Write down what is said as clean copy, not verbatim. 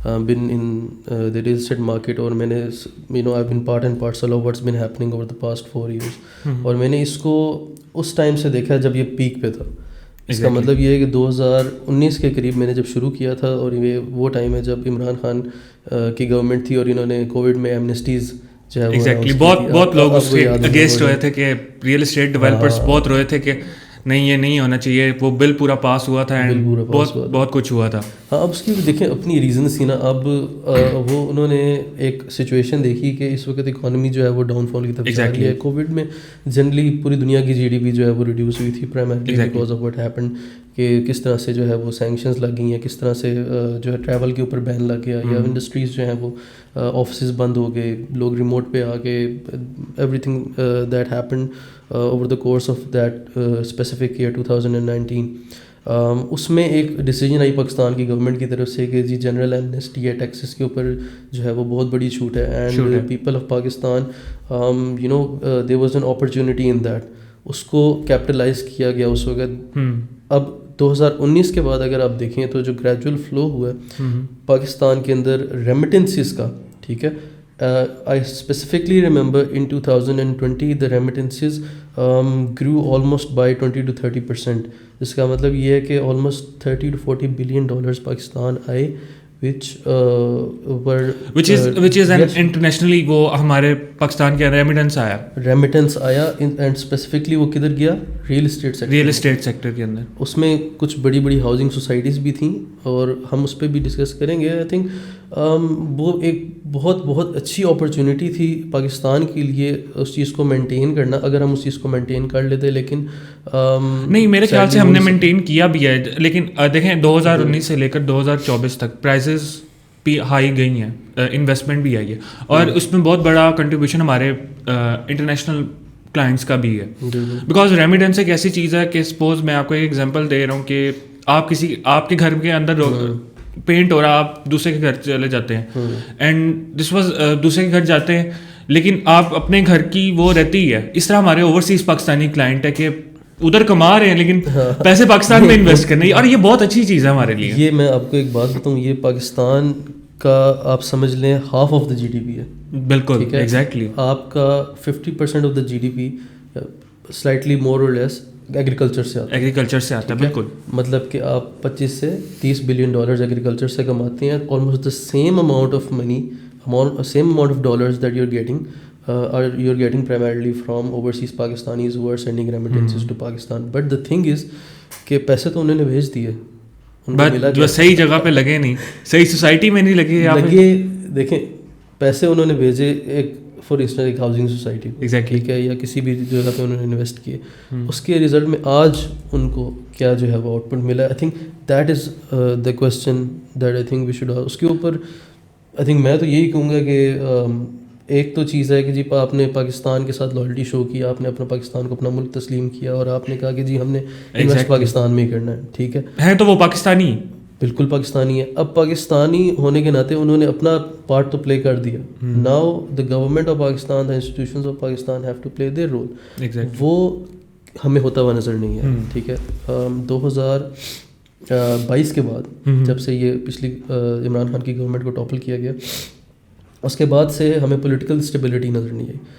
been in the real estate market, اور میں نے I've been part and parcel of what's been happening over the past 4 years. اور میں نے اس کو اس ٹائم سے دیکھا جب یہ پیک پہ تھا. اس کا مطلب یہ ہے کہ 2019 کے قریب میں نے جب شروع کیا تھا, اور یہ وہ ٹائم ہے جب عمران خان کی گورنمنٹ تھی اور انہوں نے کووڈ میں ایمنسٹیز جو ہے ایگزیکٹلی بہت لوگ اس کے اگینسٹ ہوئے تھے کہ ریئل اسٹیٹ ڈیولپرس بہت روئے تھے کہ نہیں یہ نہیں ہونا چاہیے. وہ بل پورا پاس ہوا تھا, بہت کچھ ہوا تھا. ہاں, اب اس کی دیکھیں اپنی ریزنس تھی نا. اب وہ انہوں نے ایک سچویشن دیکھی کہ اس وقت اکانومی جو ہے وہ ڈاؤن فال کی طرف جا رہی ہے. کووڈ میں جنرلی پوری دنیا کی GDP جو ہے وہ ریڈیوس ہوئی تھی primarily because of what happened, کہ کس طرح سے جو ہے وہ سینکشنز لگ گئی ہیں, کس طرح سے جو ہے ٹریول کے اوپر بین لگ گیا, یا انڈسٹریز جو ہیں وہ آفسز بند ہو گئے, لوگ ریموٹ پہ آ کے everything that happened over the course of that specific year 2019. اس میں ایک ڈیسیجن آئی پاکستان کی گورنمنٹ کی طرف سے کہ جی جنرل ایمنسٹی یا ٹیکسز کے اوپر جو ہے وہ بہت بڑی چھوٹ ہے, and people of Pakistan there was an opportunity in that. اس کو کیپٹلائز کیا گیا اس وقت. اب 2019 کے بعد اگر آپ دیکھیں تو جو گریجول فلو ہوا ہے پاکستان کے اندر ریمیٹنسز کا, ٹھیک ہے, I specifically remember in 2020 the remittances grew almost by 20 to 30%. جس کا مطلب یہ ہے کہ almost 30 to 40 billion dollars Pakistan آئے which is an internationally وہ ہمارے پاکستان کے ریمیٹنس آیا اینڈ اسپیسیفکلی وہ کدھر گیا, ریئل اسٹیٹ سیکٹر کے اندر. اس میں کچھ بڑی بڑی ہاؤسنگ سوسائٹیز بھی تھیں, اور ہم اس پہ بھی ڈسکس کریں گے. آئی تھنک وہ ایک بہت اچھی اپرچونیٹی تھی پاکستان کے لیے اس چیز کو مینٹین کرنا, اگر ہم اس چیز کو مینٹین کر لیتے. لیکن نہیں, میرے خیال سے ہم نے مینٹین کیا بھی ہے. لیکن دیکھیں 2019 سے لے کر 2024 تک پرائزز بھی ہائی گئی ہیں, انویسٹمنٹ بھی آئی ہے, اور اس میں بہت بڑا کنٹریبیوشن ہمارے انٹرنیشنل کلائنٹس کا بھی ہے. بیکاز ریمیٹنس ایک ایسی چیز ہے کہ سپوز میں آپ کو ایک ایگزامپل دے رہا ہوں کہ آپ کے گھر کے اندر پینٹ ہو رہا, آپ دوسرے کے گھر چلے جاتے ہیں, اینڈ دس واز دوسرے کے گھر جاتے ہیں, لیکن آپ اپنے گھر کی وہ رہتی ہے. اس طرح ہمارے اوورسیز پاکستانی کلائنٹ ہے کہ ادھر کما رہے ہیں لیکن پیسے پاکستان میں انویسٹ کرنے, اور یہ بہت اچھی چیز ہے ہمارے لیے. یہ میں آپ کو ایک بات بتاؤں, یہ پاکستان کا آپ سمجھ لیں ہاف آف دا GDP ہے. بالکل ایگزیکٹلی. آپ کا 50% of the GDP slightly more اور لیس ایگریکلچر سے آتا ہے. بالکل, مطلب کہ آپ 25 سے 30 بلین ڈالرز ایگریکلچر سے کماتے ہیں. Almost the same amount of money, same amount of dollars that you're getting primarily from overseas Pakistanis who are sending remittances to Pakistan. But the thing is کہ پیسے تو انہوں نے بھیج دیے, جو صحیح جگہ پہ لگے نہیں, صحیح سوسائٹی میں نہیں لگے. دیکھیں پیسے انہوں نے بھیجے ایک فار انسٹنس ایک ہاؤسنگ سوسائٹی کو, ٹھیک ہے, یا کسی بھی جگہ پہ انہوں نے انویسٹ کیے, اس کے رزلٹ میں آج ان کو کیا جو ہے وہ آؤٹ پٹ ملا. I think that is the question that I think we should. اس کے اوپر آئی تھنک میں تو یہی کہوں گا کہ ایک تو چیز ہے کہ جی آپ نے پاکستان کے ساتھ لائلٹی شو کیا, آپ نے اپنا پاکستان کو اپنا ملک تسلیم کیا, اور آپ نے کہا کہ جی ہم نے انویسٹ پاکستان میں ہی کرنا ہے, ٹھیک ہے تو وہ پاکستانی بالکل پاکستانی ہے. اب پاکستانی ہونے کے ناطے انہوں نے اپنا پارٹ تو پلے کر دیا. Now the government of Pakistan, the institutions of Pakistan have to play their role. وہ ہمیں ہوتا ہوا نظر نہیں ہے, ٹھیک ہے. 2022 کے بعد جب سے یہ پچھلی عمران خان کی گورنمنٹ کو ٹاپل کیا گیا, اس کے بعد سے ہمیں پولیٹیکل اسٹیبلٹی نظر نہیں آئی.